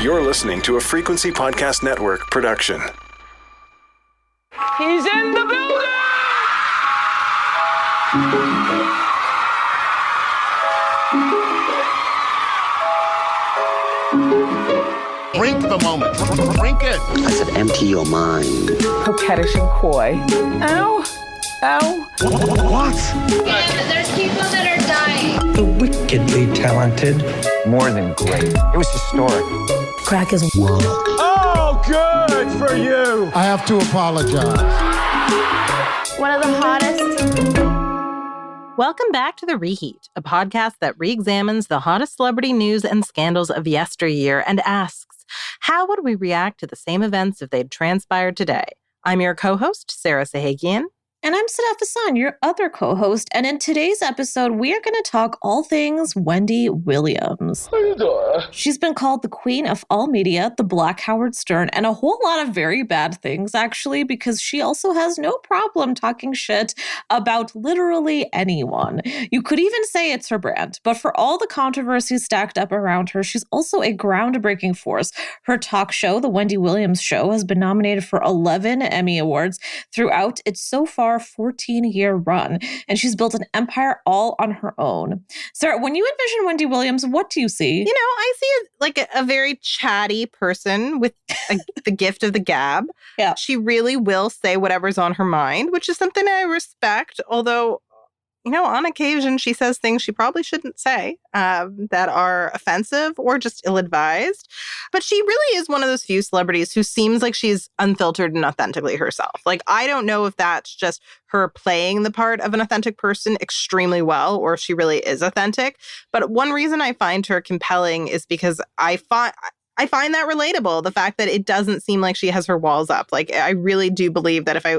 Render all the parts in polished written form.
You're listening to a Frequency Podcast Network production. He's in the building! Drink the moment. Drink it. I said, empty your mind. Coquettish and coy. Ow. Ow. What? And there's people that are dying. The wickedly talented. More than great. It was historic. Crack is world. Oh, good for you. I have to apologize. One of the hottest. Welcome back to The Reheat, a podcast that re-examines the hottest celebrity news and scandals of yesteryear and asks, how would we react to the same events if they'd transpired today? I'm your co-host, Sarah Sahakian. And I'm Sadaf, your other co-host. And in today's episode, we are going to talk all things Wendy Williams. She's been called the queen of all media, the Black Howard Stern, and a whole lot of very bad things, actually, because she also has no problem talking shit about literally anyone. You could even say it's her brand. But for all the controversies stacked up around her, she's also a groundbreaking force. Her talk show, The Wendy Williams Show, has been nominated for 11 Emmy Awards throughout its so far 14-year run, and she's built an empire all on her own. Sarah, when you envision Wendy Williams, what do you see? You know, I see a very chatty person with the gift of the gab. Yeah. She really will say whatever's on her mind, which is something I respect, although, you know, on occasion she says things she probably shouldn't say that are offensive or just ill-advised. But she really is one of those few celebrities who seems like she's unfiltered and authentically herself. Like, I don't know if that's just her playing the part of an authentic person extremely well, or if she really is authentic. But one reason I find her compelling is because I find that relatable. The fact that it doesn't seem like she has her walls up. Like, I really do believe that if I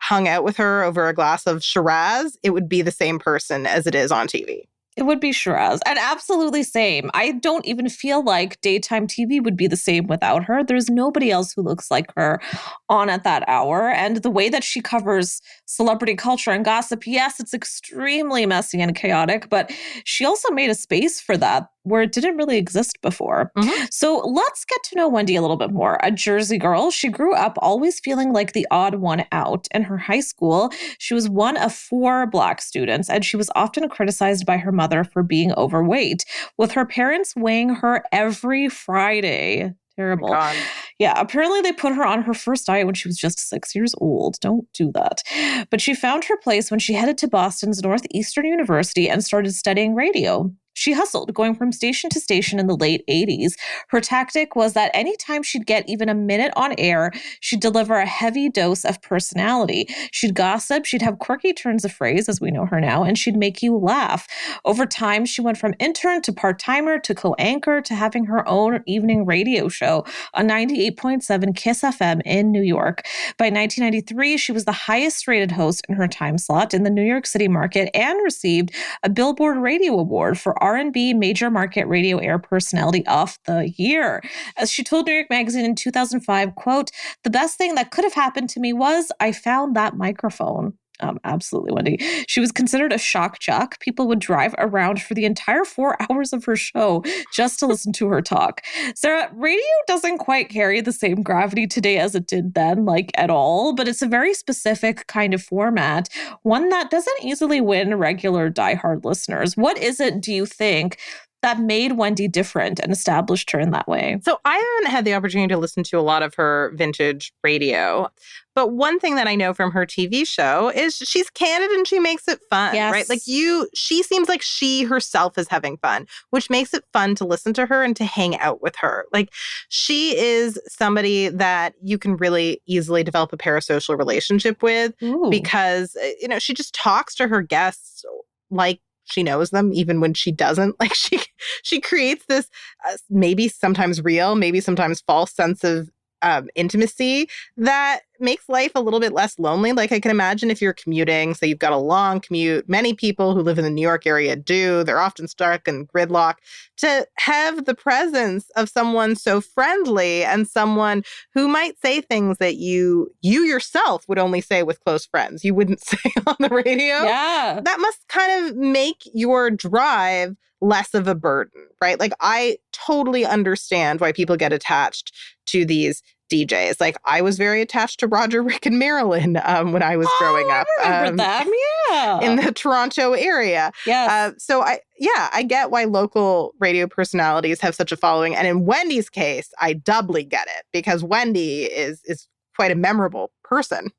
hung out with her over a glass of Shiraz, it would be the same person as it is on TV. It would be Shiraz. And absolutely same. I don't even feel like daytime TV would be the same without her. There's nobody else who looks like her on at that hour. And the way that she covers celebrity culture and gossip, yes, it's extremely messy and chaotic, but she also made a space for that where it didn't really exist before. Mm-hmm. So let's get to know Wendy a little bit more. A Jersey girl, she grew up always feeling like the odd one out. In her high school, she was one of 4 Black students, and she was often criticized by her mother for being overweight, with her parents weighing her every Friday. Terrible. Oh yeah, apparently they put her on her first diet when she was just 6 years old. Don't do that. But she found her place when she headed to Boston's Northeastern University and started studying radio. She hustled, going from station to station in the late 80s. Her tactic was that anytime she'd get even a minute on air, she'd deliver a heavy dose of personality. She'd gossip, she'd have quirky turns of phrase, as we know her now, and she'd make you laugh. Over time, she went from intern to part-timer to co-anchor to having her own evening radio show on 98.7 KISS FM in New York. By 1993, she was the highest-rated host in her time slot in the New York City market and received a Billboard Radio Award for R&B Major Market Radio Air Personality of the Year. As she told New York Magazine in 2005, quote, "The best thing that could have happened to me was I found that microphone." Absolutely, Wendy. She was considered a shock jock. People would drive around for the entire 4 hours of her show just to listen to her talk. Sarah, radio doesn't quite carry the same gravity today as it did then, like at all, but it's a very specific kind of format, one that doesn't easily win regular diehard listeners. What is it, do you think, that made Wendy different and established her in that way? So I haven't had the opportunity to listen to a lot of her vintage radio. But one thing that I know from her TV show is she's candid and she makes it fun, yes. Right? Like she seems like she herself is having fun, which makes it fun to listen to her and to hang out with her. Like, she is somebody that you can really easily develop a parasocial relationship with. Ooh. Because, you know, she just talks to her guests like she knows them, even when she doesn't. Like, she creates this maybe sometimes real, maybe sometimes false sense of intimacy that makes life a little bit less lonely. Like I can imagine if you're commuting, so you've got a long commute. Many people who live in the New York area do. They're often stuck in gridlock. To have the presence of someone so friendly and someone who might say things that you yourself would only say with close friends, you wouldn't say on the radio. Yeah. That must kind of make your drive less of a burden, right? Like I totally understand why people get attached to these DJs. Like I was very attached to Roger, Rick, and Marilyn when I was growing up. I remember them, yeah. In the Toronto area. Yes. So I get why local radio personalities have such a following. And in Wendy's case, I doubly get it because Wendy is quite a memorable person.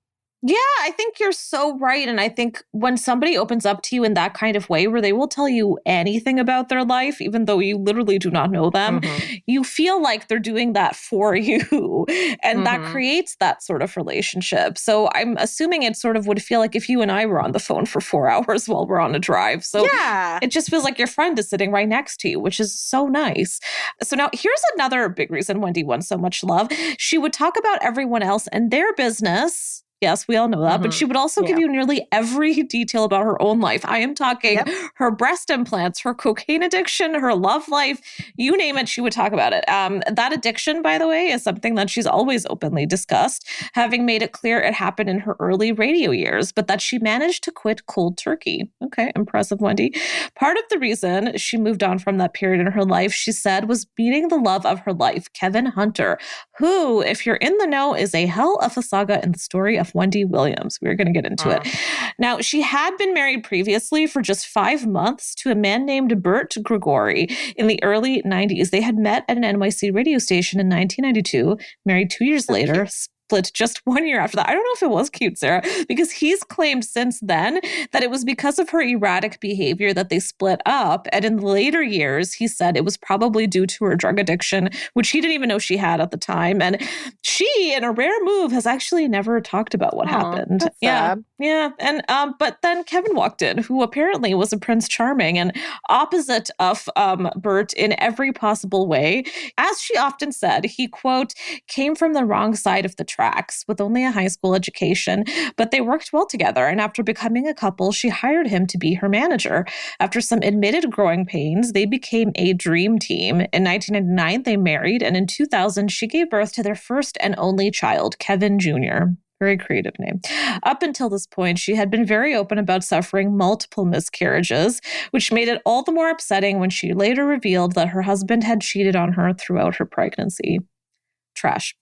Yeah, I think you're so right. And I think when somebody opens up to you in that kind of way where they will tell you anything about their life, even though you literally do not know them, you feel like they're doing that for you. And that creates that sort of relationship. So I'm assuming it sort of would feel like if you and I were on the phone for 4 hours while we're on a drive. So it just feels like your friend is sitting right next to you, which is so nice. So now here's another big reason Wendy won so much love. She would talk about everyone else and their business. Yes, we all know that. But she would also give you nearly every detail about her own life. I am talking her breast implants, her cocaine addiction, her love life, you name it, she would talk about it. That addiction, by the way, is something that she's always openly discussed, having made it clear it happened in her early radio years, but that she managed to quit cold turkey. Okay, impressive, Wendy. Part of the reason she moved on from that period in her life, she said, was meeting the love of her life, Kevin Hunter, who, if you're in the know, is a hell of a saga in the story of Wendy Williams. We're going to get into it. Now, she had been married previously for just 5 months to a man named Bert Gregory in the early 90s. They had met at an NYC radio station in 1992, married 2 years later, split just 1 year after that. I don't know if it was cute, Sarah, because he's claimed since then that it was because of her erratic behavior that they split up. And in the later years, he said it was probably due to her drug addiction, which he didn't even know she had at the time. And she, in a rare move, has actually never talked about what happened. That's sad. Yeah. And but then Kevin walked in, who apparently was a Prince Charming and opposite of Bert in every possible way. As she often said, he, quote, came from the wrong side of the tracks with only a high school education, but they worked well together. And after becoming a couple, she hired him to be her manager. After some admitted growing pains, they became a dream team. In 1999, they married, and in 2000, she gave birth to their first and only child, Kevin Jr. Very creative name. Up until this point, she had been very open about suffering multiple miscarriages, which made it all the more upsetting when she later revealed that her husband had cheated on her throughout her pregnancy. Trash.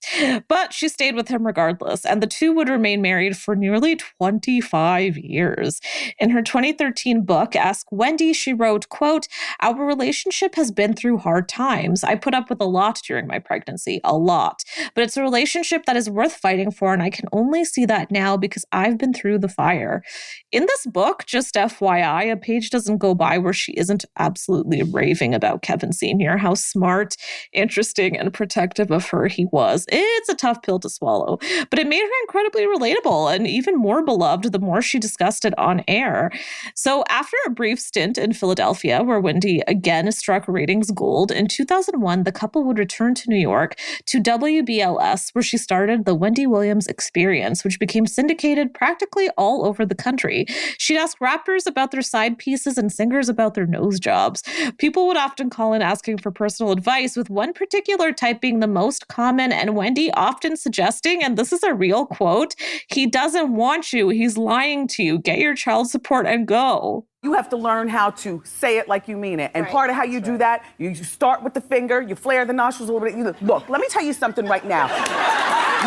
But she stayed with him regardless, and the two would remain married for nearly 25 years. In her 2013 book, Ask Wendy, she wrote, quote, our relationship has been through hard times. I put up with a lot during my pregnancy, a lot. But it's a relationship that is worth fighting for, and I can only see that now because I've been through the fire. In this book, just FYI, a page doesn't go by where she isn't absolutely raving about Kevin Sr., how smart, interesting, and protective of her he was. It's a tough pill to swallow, but it made her incredibly relatable and even more beloved the more she discussed it on air. So after a brief stint in Philadelphia, where Wendy again struck ratings gold, in 2001, the couple would return to New York to WBLS, where she started the Wendy Williams Experience, which became syndicated practically all over the country. She'd ask rappers about their side pieces and singers about their nose jobs. People would often call in asking for personal advice, with one particular type being the most common, and Wendy often suggesting, and this is a real quote, he doesn't want you, he's lying to you, get your child support and go. You have to learn how to say it like you mean it. And part of how you do that, you start with the finger, you flare the nostrils a little bit. Look, let me tell you something right now.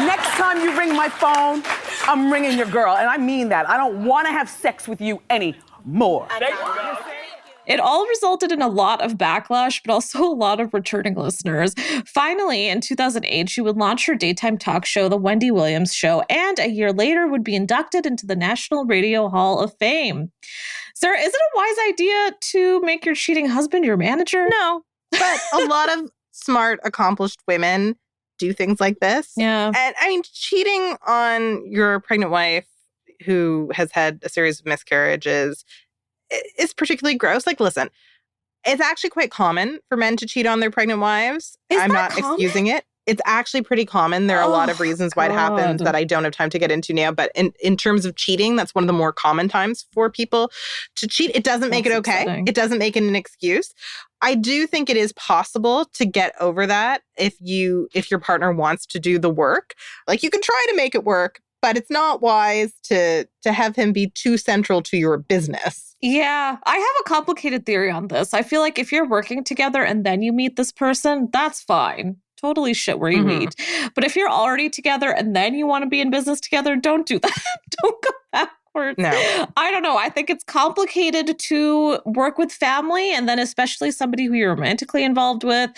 Next time you ring my phone, I'm ringing your girl. And I mean that. I don't want to have sex with you anymore. It all resulted in a lot of backlash, but also a lot of returning listeners. Finally, in 2008, she would launch her daytime talk show, The Wendy Williams Show, and a year later would be inducted into the National Radio Hall of Fame. Sarah, is it a wise idea to make your cheating husband your manager? No, but a lot of smart, accomplished women do things like this. Yeah. And I mean, cheating on your pregnant wife who has had a series of miscarriages is particularly gross. Like, listen, it's actually quite common for men to cheat on their pregnant wives. I'm not excusing it. It's actually pretty common. There are a lot of reasons why it happens that I don't have time to get into now. But in terms of cheating, that's one of the more common times for people to cheat. It doesn't make it okay. Upsetting. It doesn't make it an excuse. I do think it is possible to get over that if your partner wants to do the work. Like, you can try to make it work, but it's not wise to have him be too central to your business. Yeah, I have a complicated theory on this. I feel like if you're working together and then you meet this person, that's fine. Totally shit where you meet. But if you're already together and then you want to be in business together, don't do that. Don't go backwards. No. I don't know. I think it's complicated to work with family, and then especially somebody who you're romantically involved with.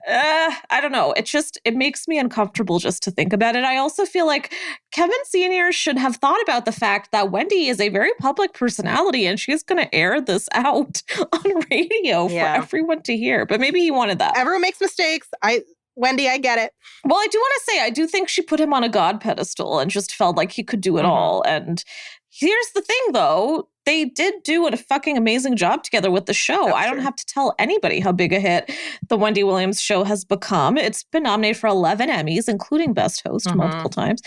I don't know. It makes me uncomfortable just to think about it. I also feel like Kevin Sr. should have thought about the fact that Wendy is a very public personality and she's going to air this out on radio for everyone to hear. But maybe he wanted that. Everyone makes mistakes. Wendy, I get it. Well, I do want to say, I do think she put him on a god pedestal and just felt like he could do it all. And here's the thing, though. They did do a fucking amazing job together with the show. I don't have to tell anybody how big a hit the Wendy Williams show has become. It's been nominated for 11 Emmys, including Best Host multiple times.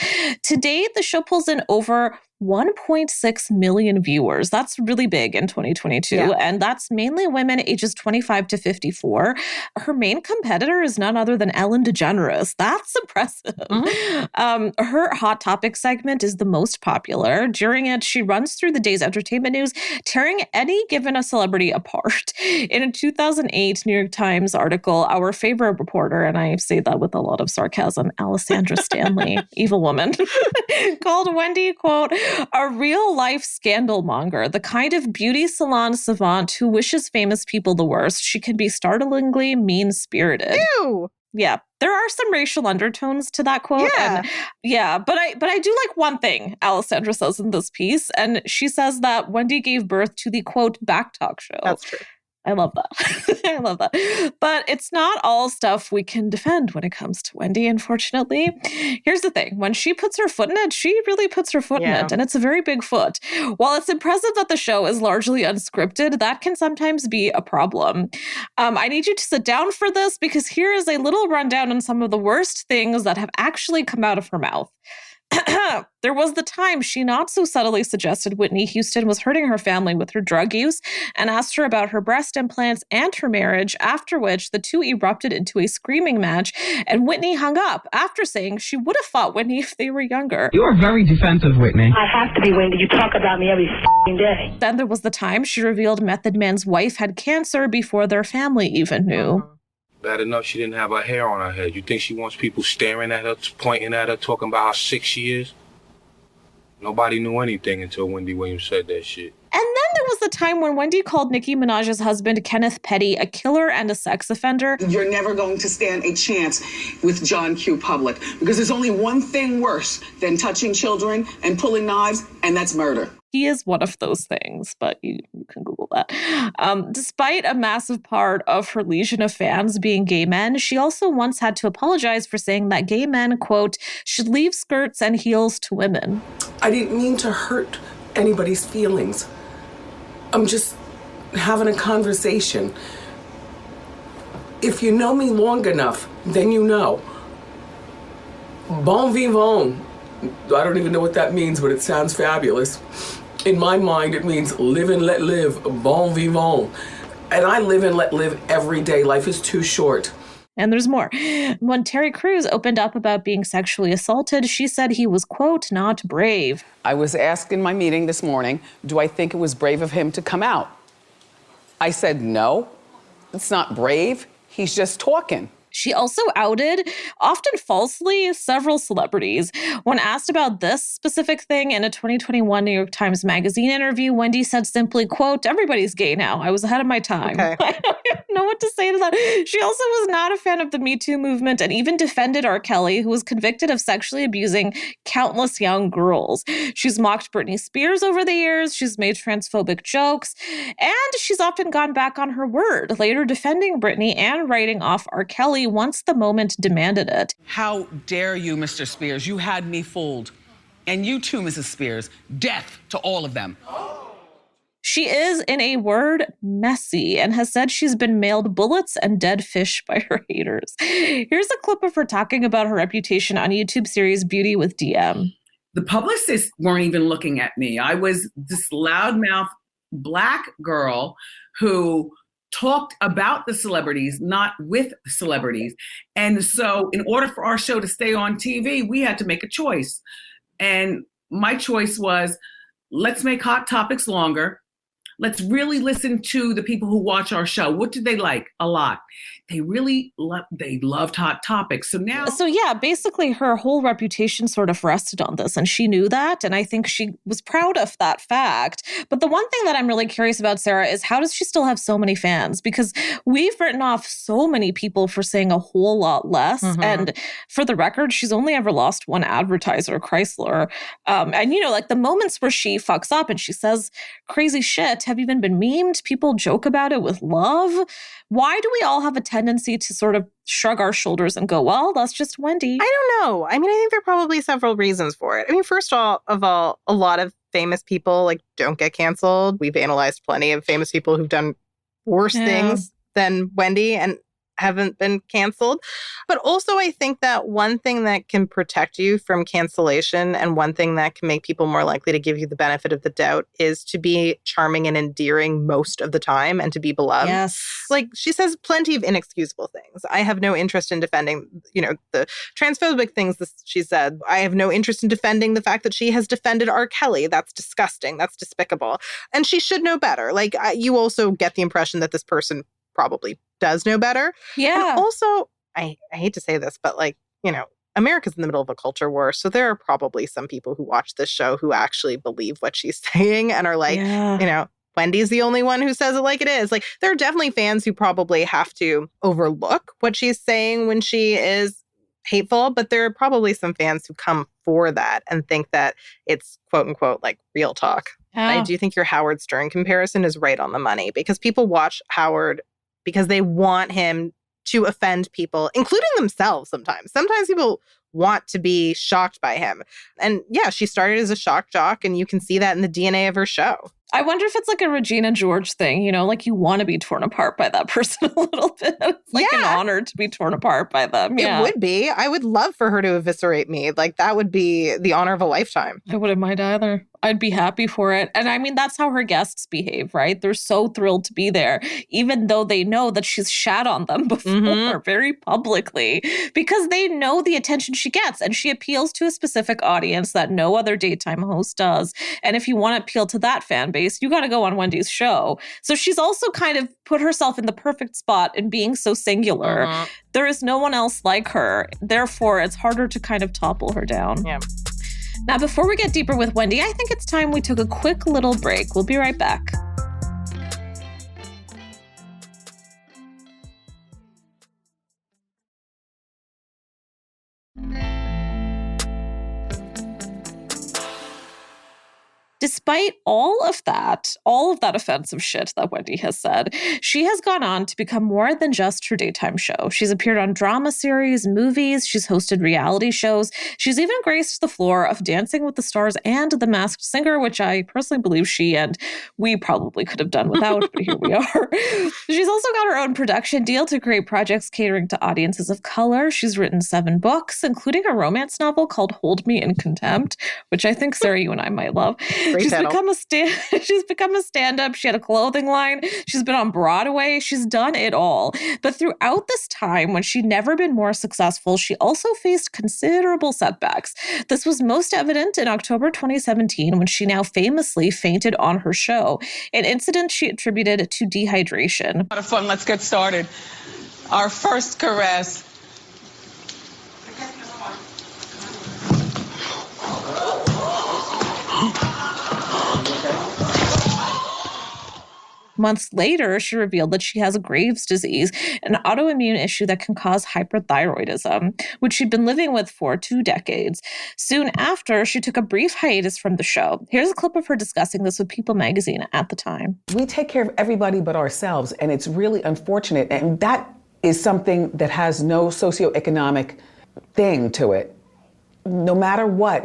To date, the show pulls in over 1.6 million viewers. That's really big in 2022. Yeah. And that's mainly women ages 25 to 54. Her main competitor is none other than Ellen DeGeneres. That's impressive. Her Hot Topic segment is the most popular. During it, she runs through the day's entertainment news, tearing any given celebrity apart. In a 2008 New York Times article, our favorite reporter, and I say that with a lot of sarcasm, Alessandra Stanley, evil woman, called Wendy, quote, a real-life scandal monger, the kind of beauty salon savant who wishes famous people the worst. She can be startlingly mean-spirited. Ew! Yeah, there are some racial undertones to that quote. Yeah. But I do like one thing Alessandra says in this piece, and she says that Wendy gave birth to the, quote, back talk show. That's true. I love that. I love that. But it's not all stuff we can defend when it comes to Wendy, unfortunately. Here's the thing. When she puts her foot in it, she really puts her foot in it. And it's a very big foot. While it's impressive that the show is largely unscripted, that can sometimes be a problem. I need you to sit down for this because here is a little rundown on some of the worst things that have actually come out of her mouth. There was the time she not so subtly suggested Whitney Houston was hurting her family with her drug use and asked her about her breast implants and her marriage, after which the two erupted into a screaming match, and Whitney hung up after saying she would have fought Whitney if they were younger. You are very defensive, Whitney. I have to be, Wendy. You talk about me every day. Then there was the time she revealed Method Man's wife had cancer before their family even knew. Bad enough she didn't have her hair on her head. You think she wants people staring at her, pointing at her, talking about how sick she is? Nobody knew anything until Wendy Williams said that shit. And then there was the time when Wendy called Nicki Minaj's husband, Kenneth Petty, a killer and a sex offender. You're never going to stand a chance with John Q. Public because there's only one thing worse than touching children and pulling knives, and that's murder. He is one of those things, but you can Google that. Despite a massive part of her legion of fans being gay men, she also once had to apologize for saying that gay men, quote, should leave skirts and heels to women. I didn't mean to hurt anybody's feelings. I'm just having a conversation. If you know me long enough, then you know. Bon vivant. I don't even know what that means, but it sounds fabulous. In my mind, it means live and let live, bon vivant. And I live and let live every day. Life is too short. And there's more. When Terry Crews opened up about being sexually assaulted, she said he was, quote, not brave. I was asked in my meeting this morning, do I think it was brave of him to come out? I said, no, it's not brave. He's just talking. She also outed, often falsely, several celebrities. When asked about this specific thing in a 2021 New York Times Magazine interview, Wendy said simply, quote, everybody's gay now. I was ahead of my time. Okay. I don't know what to say to that. She also was not a fan of the Me Too movement and even defended R. Kelly, who was convicted of sexually abusing countless young girls. She's mocked Britney Spears over the years. She's made transphobic jokes. And she's often gone back on her word, later defending Britney and writing off R. Kelly once the moment demanded it. How dare you, Mr. Spears? You had me fooled. And you too, Mrs. Spears. Death to all of them. She is, in a word, messy, and has said she's been mailed bullets and dead fish by her haters. Here's a clip of her talking about her reputation on YouTube series Beauty with DM. The publicists weren't even looking at me. I was this loudmouth Black girl who talked about the celebrities, not with celebrities. And so in order for our show to stay on TV, we had to make a choice. And my choice was, let's make Hot Topics longer. Let's really listen to the people who watch our show. What did they like? A lot. They really loved Hot Topics. So yeah, basically her whole reputation sort of rested on this, and she knew that, and I think she was proud of that fact. But the one thing that I'm really curious about, Sarah, is how does she still have so many fans? Because we've written off so many people for saying a whole lot less. Mm-hmm. And for the record, she's only ever lost one advertiser, Chrysler. And like the moments where she fucks up and she says crazy shit have even been memed. People joke about it with love. Why do we all have a tendency to sort of shrug our shoulders and go, well, that's just Wendy? I don't know. I mean, I think there are probably several reasons for it. I mean, first of all, a lot of famous people don't get canceled. We've analyzed plenty of famous people who've done worse things than Wendy and haven't been canceled. But also, I think that one thing that can protect you from cancellation and one thing that can make people more likely to give you the benefit of the doubt is to be charming and endearing most of the time and to be beloved. Yes. She says plenty of inexcusable things. I have no interest in defending, the transphobic things that she said. I have no interest in defending the fact that she has defended R. Kelly. That's disgusting. That's despicable. And she should know better. You also get the impression that this person probably does know better. Yeah. And also, I hate to say this, but America's in the middle of a culture war. So there are probably some people who watch this show who actually believe what she's saying and are Wendy's the only one who says it like it is. There are definitely fans who probably have to overlook what she's saying when she is hateful, but there are probably some fans who come for that and think that it's quote unquote real talk. I do think your Howard Stern comparison is right on the money because people watch Howard because they want him to offend people, including themselves sometimes. Sometimes people want to be shocked by him. And yeah, she started as a shock jock, and you can see that in the DNA of her show. I wonder if it's a Regina George thing, you want to be torn apart by that person a little bit. It's an honor to be torn apart by them. Yeah. It would be. I would love for her to eviscerate me. That would be the honor of a lifetime. I wouldn't mind either. I'd be happy for it. And I mean, that's how her guests behave, right? They're so thrilled to be there, even though they know that she's shat on them before very publicly, because they know the attention she gets. And she appeals to a specific audience that no other daytime host does. And if you want to appeal to that fan base, you got to go on Wendy's show. So she's also kind of put herself in the perfect spot in being so singular. There is no one else like her. Therefore, it's harder to kind of topple her down. Yeah. Now, before we get deeper with Wendy, I think it's time we took a quick little break. We'll be right back. Despite all of that offensive shit that Wendy has said, she has gone on to become more than just her daytime show. She's appeared on drama series, movies, she's hosted reality shows. She's even graced the floor of Dancing with the Stars and The Masked Singer, which I personally believe she and we probably could have done without, but here we are. She's also got her own production deal to create projects catering to audiences of color. She's written 7 books, including a romance novel called Hold Me in Contempt, which I think, Sarah, you and I might love. She's become a stand-up. She had a clothing line. She's been on Broadway. She's done it all. But throughout this time, when she'd never been more successful, she also faced considerable setbacks. This was most evident in October 2017 when she now famously fainted on her show, an incident she attributed to dehydration. A lot of fun. Let's get started. Our first caress. Months later, she revealed that she has Graves' disease, an autoimmune issue that can cause hyperthyroidism, which she'd been living with for 2 decades. Soon after, she took a brief hiatus from the show. Here's a clip of her discussing this with People magazine at the time. We take care of everybody but ourselves, and it's really unfortunate. And that is something that has no socioeconomic thing to it. No matter what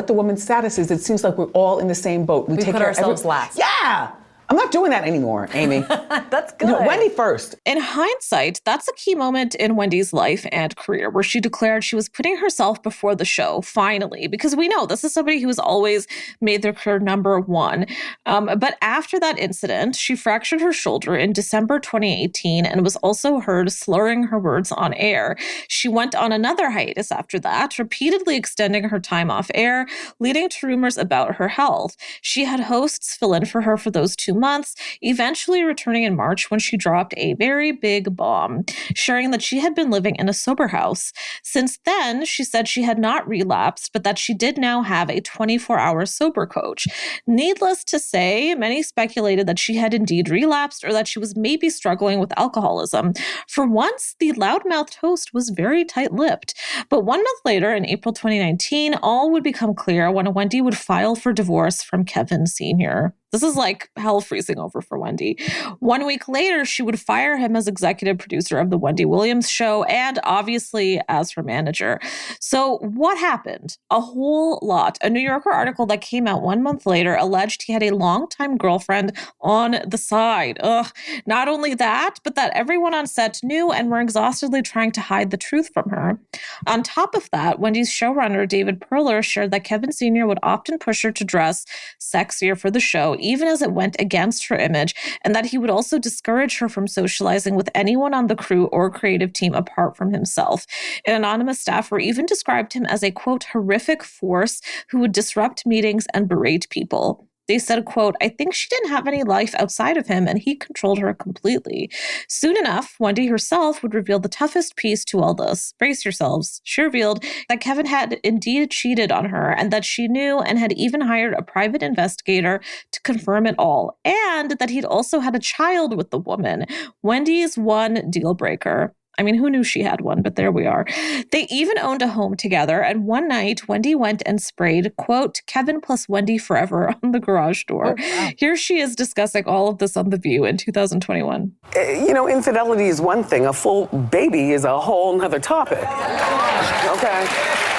the woman's status is, it seems like we're all in the same boat. We take put care ourselves of last. Yeah. I'm not doing that anymore, Amy. That's good. No, Wendy first. In hindsight, that's a key moment in Wendy's life and career where she declared she was putting herself before the show, finally, because we know this is somebody who has always made their career number one. But after that incident, she fractured her shoulder in December 2018 and was also heard slurring her words on air. She went on another hiatus after that, repeatedly extending her time off air, leading to rumors about her health. She had hosts fill in for her for those 2 months, eventually returning in March when she dropped a very big bomb, sharing that she had been living in a sober house. Since then, she said she had not relapsed, but that she did now have a 24-hour sober coach. Needless to say, many speculated that she had indeed relapsed or that she was maybe struggling with alcoholism. For once, the loudmouthed host was very tight-lipped. But 1 month later, in April 2019, all would become clear when Wendy would file for divorce from Kevin Sr. This is like hell freezing over for Wendy. 1 week later, she would fire him as executive producer of The Wendy Williams Show and obviously as her manager. So what happened? A whole lot. A New Yorker article that came out 1 month later alleged he had a longtime girlfriend on the side. Ugh. Not only that, but that everyone on set knew and were exhaustedly trying to hide the truth from her. On top of that, Wendy's showrunner, David Perler, shared that Kevin Sr. would often push her to dress sexier for the show, even as it went against her image, and that he would also discourage her from socializing with anyone on the crew or creative team apart from himself. An anonymous staffer even described him as a, quote, horrific force who would disrupt meetings and berate people. They said, quote, I think she didn't have any life outside of him and he controlled her completely. Soon enough, Wendy herself would reveal the toughest piece to all this. Brace yourselves. She revealed that Kevin had indeed cheated on her and that she knew and had even hired a private investigator to confirm it all, and that he'd also had a child with the woman. Wendy's one deal breaker. I mean, who knew she had one? But there we are. They even owned a home together. And one night, Wendy went and sprayed, quote, Kevin plus Wendy forever on the garage door. Oh, wow. Here she is discussing all of this on The View in 2021. You know, infidelity is one thing. A full baby is a whole nother topic. Okay.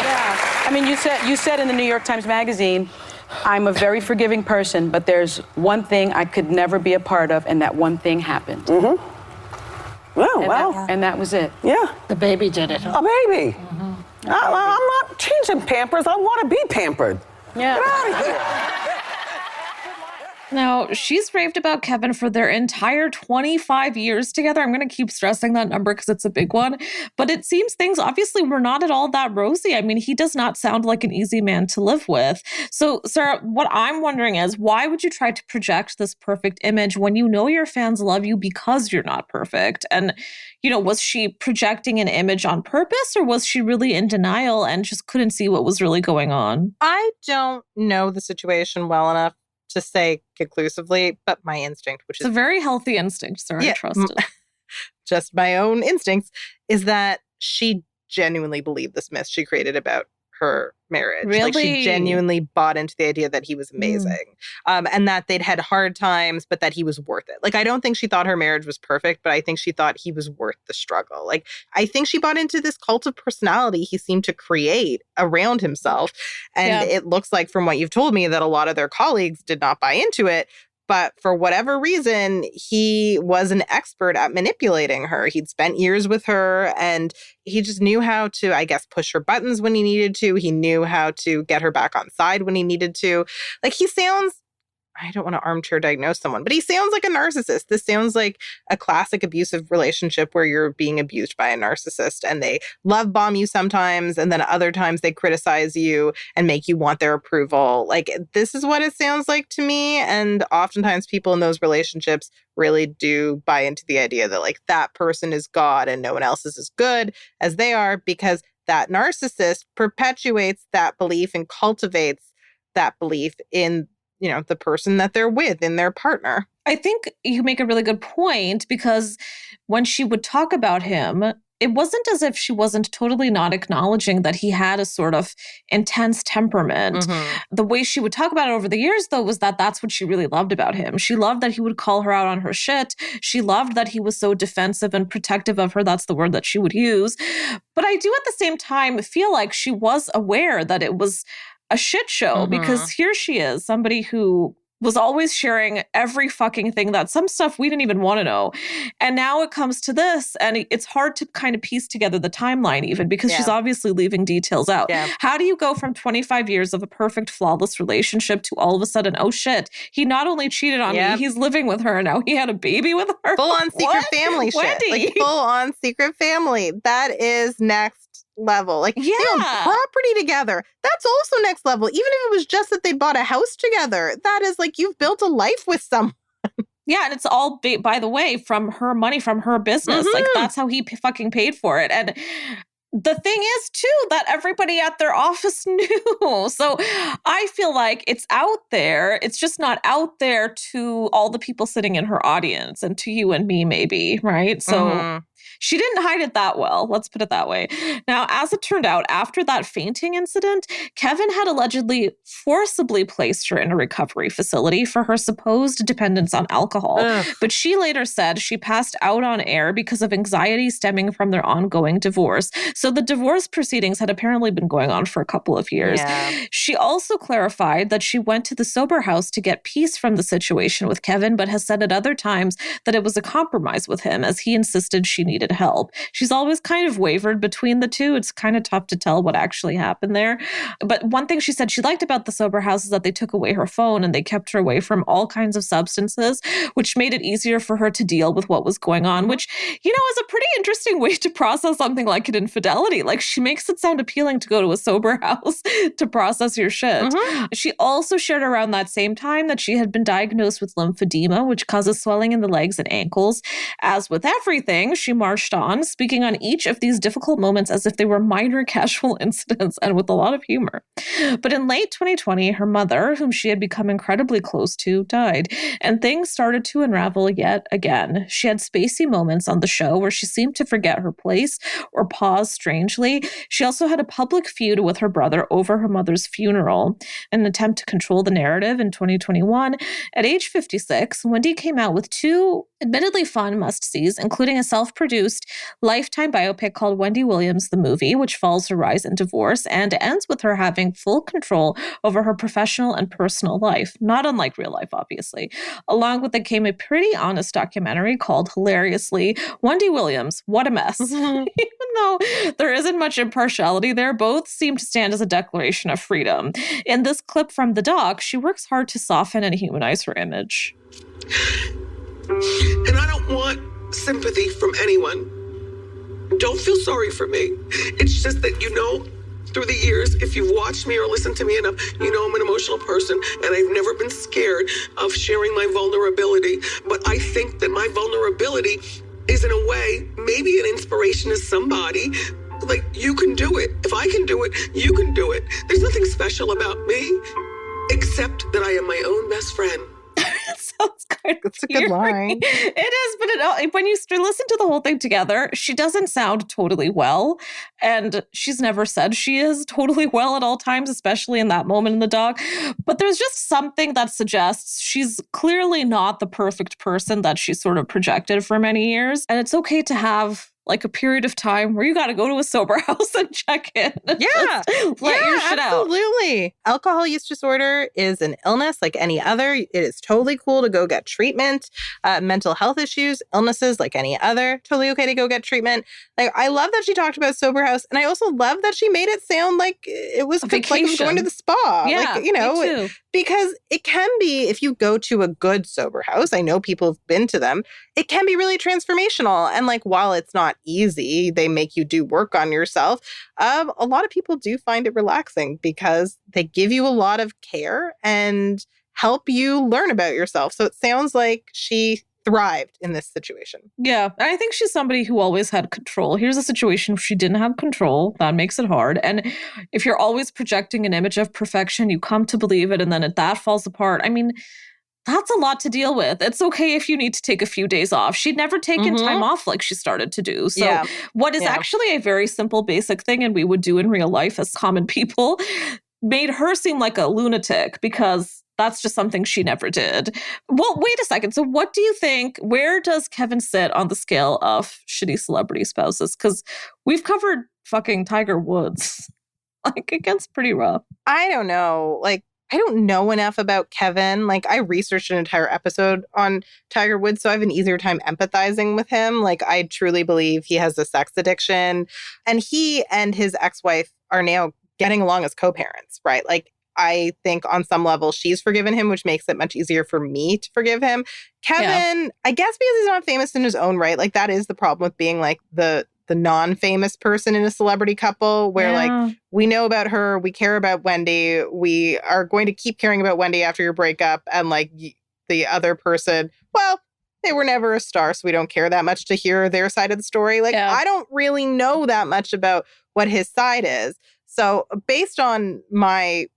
Yeah. I mean, you said in the New York Times Magazine, I'm a very forgiving person, but there's one thing I could never be a part of, and that one thing happened. Mm-hmm. Oh, wow. And that was it. Yeah. The baby did it. A baby. Mm-hmm. I'm not changing Pampers. I want to be pampered. Yeah. Get out of here. Now, she's raved about Kevin for their entire 25 years together. I'm going to keep stressing that number because it's a big one. But it seems things obviously were not at all that rosy. I mean, he does not sound like an easy man to live with. So, Sarah, what I'm wondering is, why would you try to project this perfect image when you know your fans love you because you're not perfect? And, you know, was she projecting an image on purpose, or was she really in denial and just couldn't see what was really going on? I don't know the situation well enough to say conclusively, but my instinct, which is a very healthy instinct, Sarah, I trust it. Just my own instincts, is that she genuinely believed this myth she created about her marriage. Really? Like, she genuinely bought into the idea that he was amazing, and that they'd had hard times, but that he was worth it. Like, I don't think she thought her marriage was perfect, but I think she thought he was worth the struggle. Like, I think she bought into this cult of personality he seemed to create around himself. And it looks like, from what you've told me, that a lot of their colleagues did not buy into it. But for whatever reason, he was an expert at manipulating her. He'd spent years with her, and he just knew how to, I guess, push her buttons when he needed to. He knew how to get her back on side when he needed to. Like, he sounds, I don't want to armchair diagnose someone, but he sounds like a narcissist. This sounds like a classic abusive relationship where you're being abused by a narcissist, and they love bomb you sometimes, and then other times they criticize you and make you want their approval. Like, this is what it sounds like to me. And oftentimes people in those relationships really do buy into the idea that, like, that person is God and no one else is as good as they are, because that narcissist perpetuates that belief and cultivates that belief in, you know, the person that they're with, in their partner. I think you make a really good point, because when she would talk about him, it wasn't as if she wasn't totally not acknowledging that he had a sort of intense temperament. Mm-hmm. The way she would talk about it over the years, though, was that that's what she really loved about him. She loved that he would call her out on her shit. She loved that he was so defensive and protective of her. That's the word that she would use. But I do at the same time feel like she was aware that it was a shit show, because here she is, somebody who was always sharing every fucking thing, that some stuff we didn't even want to know. And now it comes to this, and it's hard to kind of piece together the timeline even, because she's obviously leaving details out. How do you go from 25 years of a perfect, flawless relationship to all of a sudden, oh shit, he not only cheated on me, he's living with her, and now he had a baby with her? Full on secret family shit. Wendy. Like full on secret family. That is next level. Like they own property together. That's also next level. Even if it was just that they bought a house together, that is like you've built a life with someone. Yeah, and it's all, by the way, from her money, from her business. Like that's how he fucking paid for it. And the thing is, too, that everybody at their office knew. So I feel like it's out there. It's just not out there to all the people sitting in her audience and to you and me, maybe, right? So she didn't hide it that well. Let's put it that way. Now, as it turned out, after that fainting incident, Kevin had allegedly forcibly placed her in a recovery facility for her supposed dependence on alcohol. But she later said she passed out on air because of anxiety stemming from their ongoing divorce. So the divorce proceedings had apparently been going on for a couple of years. She also clarified that she went to the sober house to get peace from the situation with Kevin, but has said at other times that it was a compromise with him, as he insisted she needed help. She's always kind of wavered between the two. It's kind of tough to tell what actually happened there. But one thing she said she liked about the sober house is that they took away her phone and they kept her away from all kinds of substances, which made it easier for her to deal with what was going on, which, you know, is a pretty interesting way to process something like an infidelity. Like, she makes it sound appealing to go to a sober house to process your shit. She also shared around that same time that she had been diagnosed with lymphedema, which causes swelling in the legs and ankles. As with everything, she marched on, speaking on each of these difficult moments as if they were minor casual incidents and with a lot of humor. But in late 2020, her mother, whom she had become incredibly close to, died, and things started to unravel yet again. She had spacey moments on the show where she seemed to forget her place or pause strangely. She also had a public feud with her brother over her mother's funeral, an attempt to control the narrative in 2021. At age 56, Wendy came out with two admittedly fun must-sees, including a self-produced Lifetime biopic called Wendy Williams, the movie, which follows her rise in divorce and ends with her having full control over her professional and personal life, not unlike real life, obviously. Along with it came a pretty honest documentary called, hilariously, Wendy Williams, What a Mess. Even though there isn't much impartiality there, both seem to stand as a declaration of freedom. In this clip from the doc, she works hard to soften and humanize her image. And I don't want sympathy from anyone. Don't feel sorry for me. It's just that, you know, through the years, if you've watched me or listened to me enough, you know I'm an emotional person and I've never been scared of sharing my vulnerability. But I think that my vulnerability is, in a way, maybe an inspiration to somebody. Like, you can do it. If I can do it, you can do it. There's nothing special about me, except that I am my own best friend. Sounds kind of That's a good line. It is, but when you listen to the whole thing together, she doesn't sound totally well. And she's never said she is totally well at all times, especially in that moment in the doc. But there's just something that suggests she's clearly not the perfect person that she sort of projected for many years. And it's okay to have like a period of time where you got to go to a sober house and check in. Yeah. Let your shit out. Absolutely. Alcohol use disorder is an illness like any other. It is totally cool to go get treatment. Mental health issues, illnesses like any other, totally okay to go get treatment. Like, I love that she talked about sober house. And I also love that she made it sound like it was like it was going to the spa. Yeah, like, you know, me too. Because it can be, if you go to a good sober house, I know people have been to them, it can be really transformational. And like, while it's not easy, they make you do work on yourself. A lot of people do find it relaxing because they give you a lot of care and help you learn about yourself. So it sounds like she thrived in this situation. Yeah, I think she's somebody who always had control. Here's a situation where she didn't have control. That makes it hard. And if you're always projecting an image of perfection, you come to believe it, and then that falls apart. I mean, that's a lot to deal with. It's okay if you need to take a few days off. She'd never taken time off like she started to do. So what is actually a very simple, basic thing, and we would do in real life as common people, made her seem like a lunatic because that's just something she never did. Well, wait a second. So what do you think, where does Kevin sit on the scale of shitty celebrity spouses? Because we've covered fucking Tiger Woods. Like, it gets pretty rough. I don't know. Like, I don't know enough about Kevin. Like, I researched an entire episode on Tiger Woods, so I have an easier time empathizing with him. Like, I truly believe he has a sex addiction. And he and his ex-wife are now getting along as co-parents, right? Like, I think on some level she's forgiven him, which makes it much easier for me to forgive him. Kevin, I guess because he's not famous in his own right, like that is the problem with being like the non-famous person in a celebrity couple where like we know about her, we care about Wendy, we are going to keep caring about Wendy after your breakup, and like the other person, well, they were never a star, so we don't care that much to hear their side of the story. Like I don't really know that much about what his side is. So based on my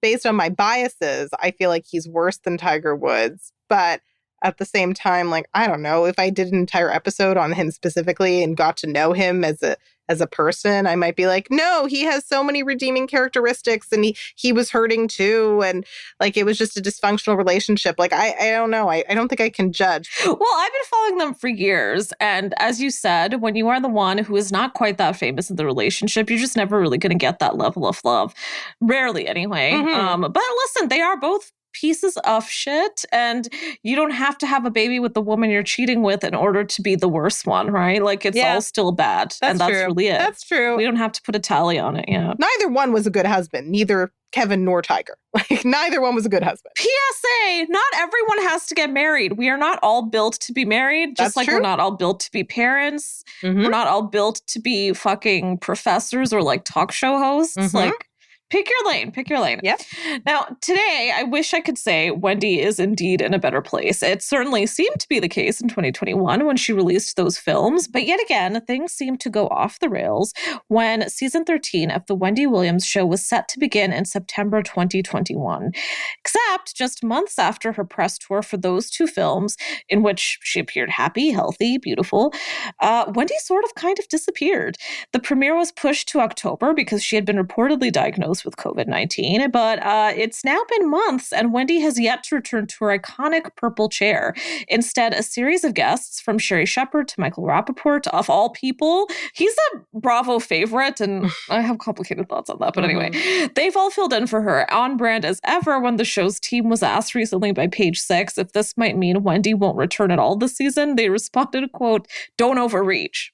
biases, I feel like he's worse than Tiger Woods. But at the same time, like, I don't know, if I did an entire episode on him specifically and got to know him as a person, I might be like, no, he has so many redeeming characteristics and he was hurting too. And like, it was just a dysfunctional relationship. Like, I don't know. I don't think I can judge. Well, I've been following them for years. And as you said, when you are the one who is not quite that famous in the relationship, you're just never really going to get that level of love. Rarely anyway. But listen, they are both pieces of shit, and you don't have to have a baby with the woman you're cheating with in order to be the worst one, right? Like it's all still bad. That's true. Really it. That's true. We don't have to put a tally on it. Yeah. Neither one was a good husband. Neither Kevin nor Tiger. Like neither one was a good husband. PSA, not everyone has to get married. We are not all built to be married, just like we're not all built to be parents. We're not all built to be fucking professors or like talk show hosts. Like pick your lane. Pick your lane. Yep. Now, today, I wish I could say Wendy is indeed in a better place. It certainly seemed to be the case in 2021 when she released those films. But yet again, things seemed to go off the rails when season 13 of The Wendy Williams Show was set to begin in September 2021. Except just months after her press tour for those two films, in which she appeared happy, healthy, beautiful, Wendy sort of kind of disappeared. The premiere was pushed to October because she had been reportedly diagnosed with COVID-19, but it's now been months and Wendy has yet to return to her iconic purple chair. Instead, a series of guests from Sherry Shepherd to Michael Rappaport, of all people, he's a Bravo favorite, and I have complicated thoughts on that, but anyway, they've all filled in for her, on brand as ever. When the show's team was asked recently by Page Six if this might mean Wendy won't return at all this season, they responded, quote, "Don't overreach."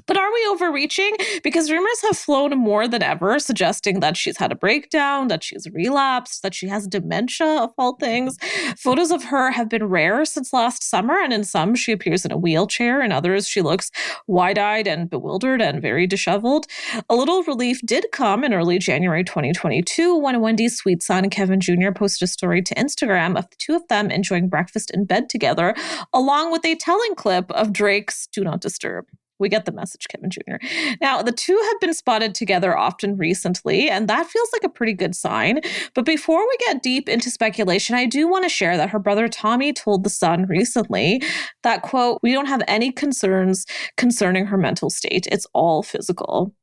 But are we overreaching? Because rumors have flown more than ever, suggesting that she's had a breakdown, that she's relapsed, that she has dementia, of all things. Photos of her have been rare since last summer, and in some, she appears in a wheelchair. In others, she looks wide-eyed and bewildered and very disheveled. A little relief did come in early January 2022 when Wendy's sweet son, Kevin Jr., posted a story to Instagram of the two of them enjoying breakfast in bed together, along with a telling clip of Drake's Do Not Disturb. We get the message, Kevin Jr. Now, the two have been spotted together often recently, and that feels like a pretty good sign. But before we get deep into speculation, I do want to share that her brother Tommy told The Sun recently that, quote, "We don't have any concerns concerning her mental state. It's all physical."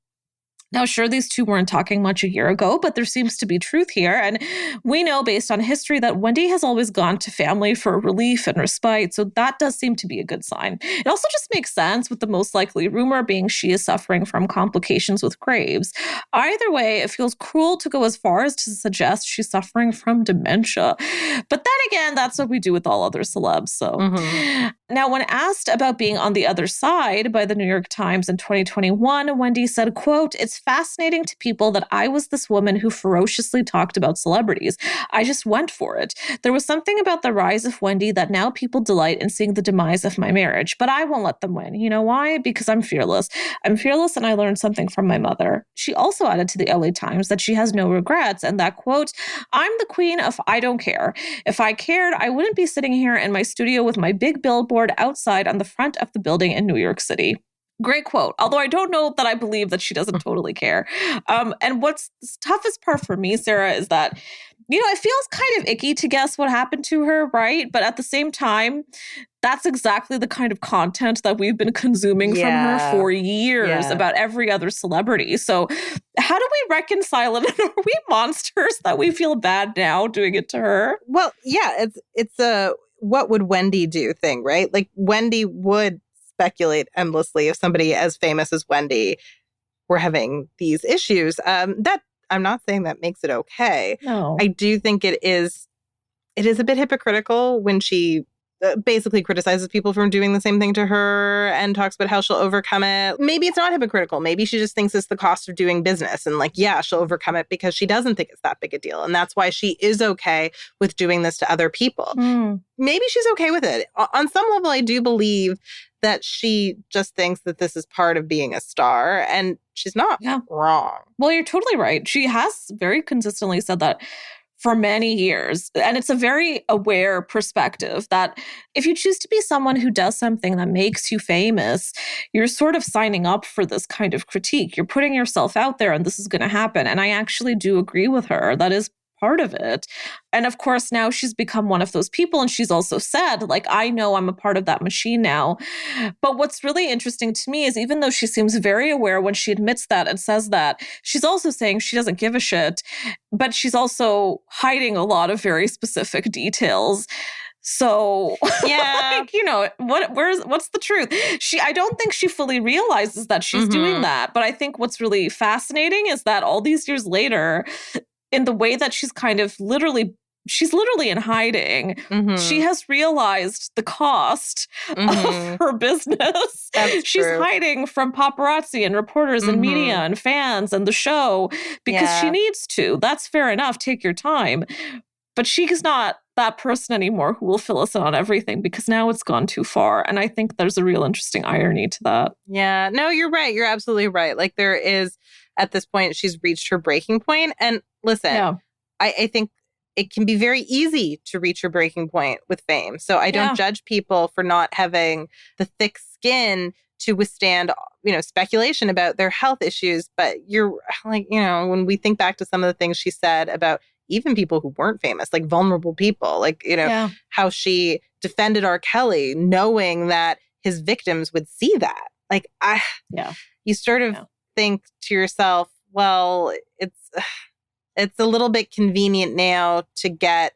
Now, sure, these two weren't talking much a year ago, but there seems to be truth here. And we know based on history that Wendy has always gone to family for relief and respite. So that does seem to be a good sign. It also just makes sense with the most likely rumor being she is suffering from complications with Graves. Either way, it feels cruel to go as far as to suggest she's suffering from dementia. But then again, that's what we do with all other celebs. So now, when asked about being on the other side by the New York Times in 2021, Wendy said, quote, "It's fascinating to people that I was this woman who ferociously talked about celebrities. I just went for it. There was something about the rise of Wendy that now people delight in seeing the demise of my marriage, but I won't let them win. You know why? Because I'm fearless. I'm fearless and I learned something from my mother." She also added to the LA Times that she has no regrets and that, quote, "I'm the queen of I don't care. If I cared, I wouldn't be sitting here in my studio with my big billboard outside on the front of the building in New York City." Great quote, although I don't know that I believe that she doesn't totally care. And what's the toughest part for me, Sarah, is that, you know, it feels kind of icky to guess what happened to her, right? But at the same time, that's exactly the kind of content that we've been consuming from her for years about every other celebrity. So how do we reconcile it? Are we monsters that we feel bad now doing it to her? Well, yeah, it's a what would Wendy do thing, right? Like Wendy would speculate endlessly if somebody as famous as Wendy were having these issues. That I'm not saying that makes it okay. No. I do think it is a bit hypocritical when she basically criticizes people for doing the same thing to her and talks about how she'll overcome it. Maybe it's not hypocritical. Maybe she just thinks it's the cost of doing business. And like, yeah, she'll overcome it because she doesn't think it's that big a deal. And that's why she is okay with doing this to other people. Maybe she's okay with it. On some level, I do believe that she just thinks that this is part of being a star. And she's not wrong. Well, you're totally right. She has very consistently said that for many years. And it's a very aware perspective that if you choose to be someone who does something that makes you famous, you're sort of signing up for this kind of critique. You're putting yourself out there and this is going to happen. And I actually do agree with her. That is part of it. And of course, now she's become one of those people. And she's also said, like, I know I'm a part of that machine now. But what's really interesting to me is even though she seems very aware when she admits that and says that, she's also saying she doesn't give a shit, but she's also hiding a lot of very specific details. So, yeah, like, you know, what's the truth? I don't think she fully realizes that she's doing that. But I think what's really fascinating is that all these years later, in the way that she's kind of she's literally in hiding. She has realized the cost of her business. She's hiding from paparazzi and reporters and media and fans and the show because she needs to. That's fair enough. Take your time. But she's not that person anymore who will fill us in on everything because now it's gone too far. And I think there's a real interesting irony to that. Yeah, no, you're right. You're absolutely right. Like there is, at this point, she's reached her breaking point. And listen, I think it can be very easy to reach your breaking point with fame. So I don't judge people for not having the thick skin to withstand, you know, speculation about their health issues. But you're like, you know, when we think back to some of the things she said about even people who weren't famous, like vulnerable people, like, you know, how she defended R. Kelly, knowing that his victims would see that. Like, you sort of think to yourself, well, it's a little bit convenient now to get,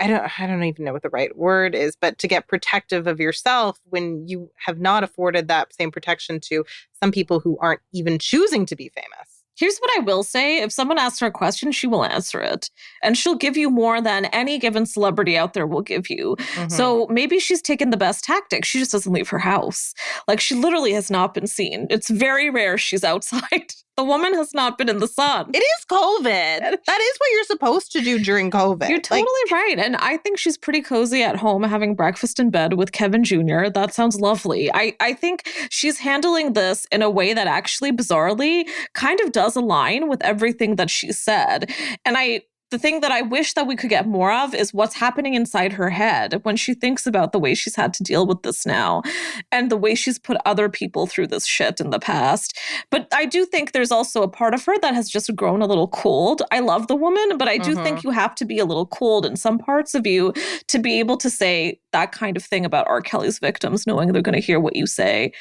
I don't even know what the right word is, but to get protective of yourself when you have not afforded that same protection to some people who aren't even choosing to be famous. Here's what I will say. If someone asks her a question, she will answer it. And she'll give you more than any given celebrity out there will give you. So maybe she's taken the best tactic. She just doesn't leave her house. Like, she literally has not been seen. It's very rare she's outside. The woman has not been in the sun. It is COVID. That is what you're supposed to do during COVID. You're totally right. And I think she's pretty cozy at home having breakfast in bed with Kevin Jr. That sounds lovely. I think she's handling this in a way that actually bizarrely kind of does align with everything that she said. And the thing that I wish that we could get more of is what's happening inside her head when she thinks about the way she's had to deal with this now and the way she's put other people through this shit in the past. But I do think there's also a part of her that has just grown a little cold. I love the woman, but I do think you have to be a little cold in some parts of you to be able to say that kind of thing about R. Kelly's victims, knowing they're going to hear what you say.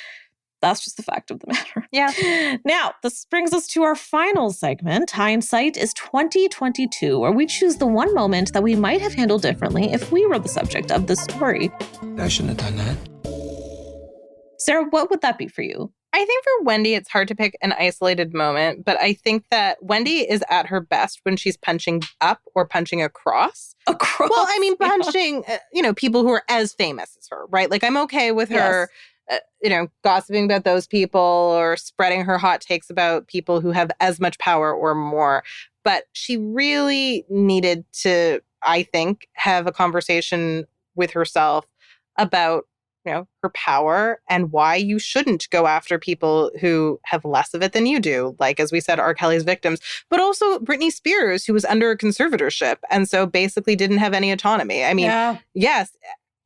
That's just the fact of the matter. Yeah. Now, this brings us to our final segment. Hindsight is 2022, where we choose the one moment that we might have handled differently if we were the subject of this story. I shouldn't have done that. Sarah, what would that be for you? I think for Wendy, it's hard to pick an isolated moment, but I think that Wendy is at her best when she's punching up or punching across. Across? Well, I mean, punching, people who are as famous as her, right? Like, I'm okay with her gossiping about those people or spreading her hot takes about people who have as much power or more. But she really needed to, I think, have a conversation with herself about, her power and why you shouldn't go after people who have less of it than you do. Like, as we said, R. Kelly's victims, but also Britney Spears, who was under a conservatorship and so basically didn't have any autonomy. I mean, yes,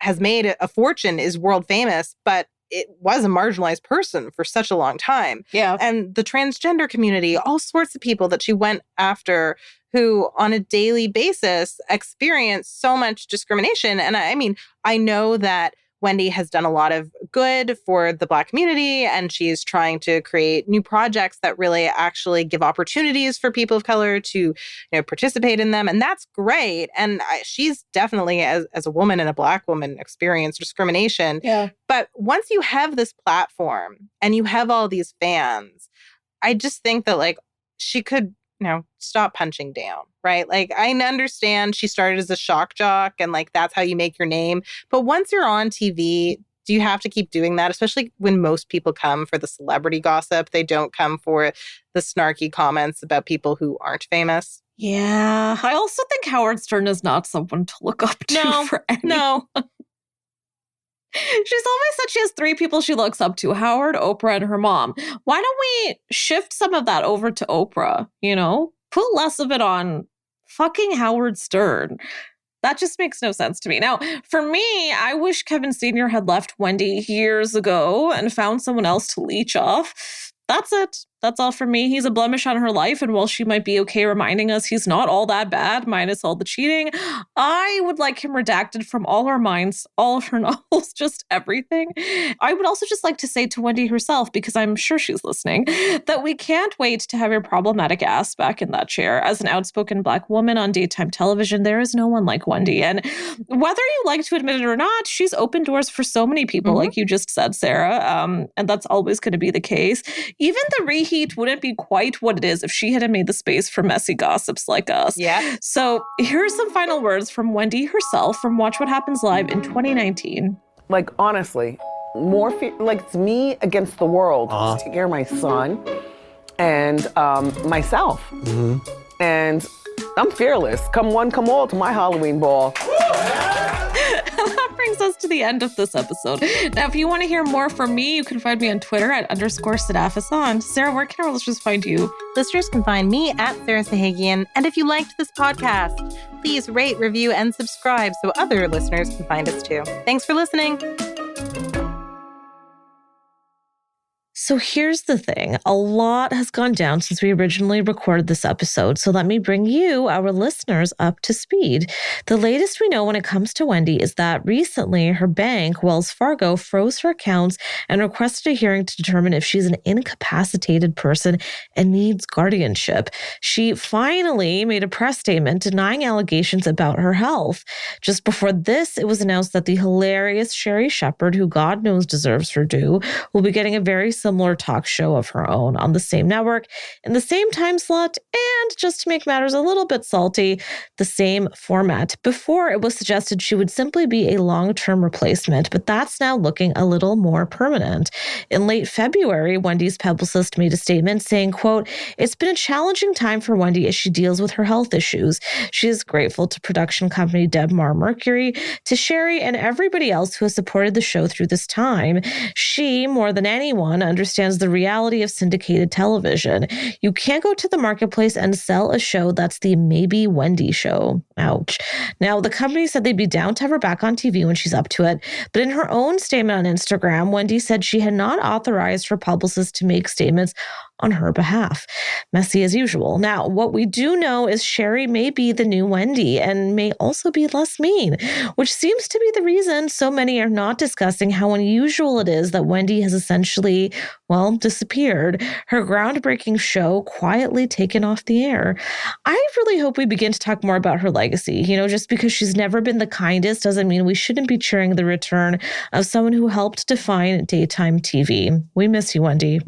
has made a fortune, is world famous, but it was a marginalized person for such a long time. Yeah. And the transgender community, all sorts of people that she went after who on a daily basis experience so much discrimination. And I know that Wendy has done a lot of good for the Black community, and she's trying to create new projects that really actually give opportunities for people of color to, participate in them. And that's great. And she's definitely, as a woman and a Black woman, experienced discrimination. Yeah. But once you have this platform and you have all these fans, I just think that she could stop punching down, right? Like, I understand she started as a shock jock and like that's how you make your name. But once you're on TV, do you have to keep doing that? Especially when most people come for the celebrity gossip. They don't come for the snarky comments about people who aren't famous. Yeah. I also think Howard Stern is not someone to look up to for anyone. No. She's always said she has 3 people she looks up to: Howard, Oprah, and her mom. Why don't we shift some of that over to Oprah, Put less of it on fucking Howard Stern. That just makes no sense to me. Now, for me, I wish Kevin Sr. had left Wendy years ago and found someone else to leech off. That's it. That's all for me. He's a blemish on her life, and while she might be okay reminding us he's not all that bad, minus all the cheating, I would like him redacted from all our minds, all of her novels, just everything. I would also just like to say to Wendy herself, because I'm sure she's listening, that we can't wait to have your problematic ass back in that chair. As an outspoken Black woman on daytime television, there is no one like Wendy. And whether you like to admit it or not, she's opened doors for so many people, like you just said, Sarah, and that's always going to be the case. Even the reheat wouldn't be quite what it is if she hadn't made the space for messy gossips like us. Yeah. So here's some final words from Wendy herself from Watch What Happens Live in 2019. Like, honestly, it's me against the world to take care of my son and myself. And I'm fearless. Come one, come all to my Halloween ball. That brings us to the end of this episode. Now, if you want to hear more from me, you can find me on Twitter at _Sadaf Hassan. Sarah, where can our listeners find you? Listeners can find me at Sarah Sahagian. And if you liked this podcast, please rate, review, and subscribe so other listeners can find us too. Thanks for listening. So here's the thing. A lot has gone down since we originally recorded this episode, so let me bring you, our listeners, up to speed. The latest we know when it comes to Wendy is that recently her bank, Wells Fargo, froze her accounts and requested a hearing to determine if she's an incapacitated person and needs guardianship. She finally made a press statement denying allegations about her health. Just before this, it was announced that the hilarious Sherri Shepherd, who God knows deserves her due, will be getting a very similar talk show of her own on the same network in the same time slot, and just to make matters a little bit salty, the same format. Before, it was suggested she would simply be a long-term replacement, but that's now looking a little more permanent. In late February, Wendy's publicist made a statement saying, quote, "It's been a challenging time for Wendy as she deals with her health issues. She is grateful to production company Debmar Mercury, to Sherri, and everybody else who has supported the show through this time. She, more than anyone, understands the reality of syndicated television. You can't go to the marketplace and sell a show that's the Maybe Wendy show." Ouch. Now, the company said they'd be down to have her back on TV when she's up to it, but in her own statement on Instagram, Wendy said she had not authorized her publicist to make statements on her behalf. Messy as usual. Now, what we do know is Sherri may be the new Wendy and may also be less mean, which seems to be the reason so many are not discussing how unusual it is that Wendy has essentially, disappeared. Her groundbreaking show quietly taken off the air. I really hope we begin to talk more about her legacy. Just because she's never been the kindest doesn't mean we shouldn't be cheering the return of someone who helped define daytime TV. We miss you, Wendy.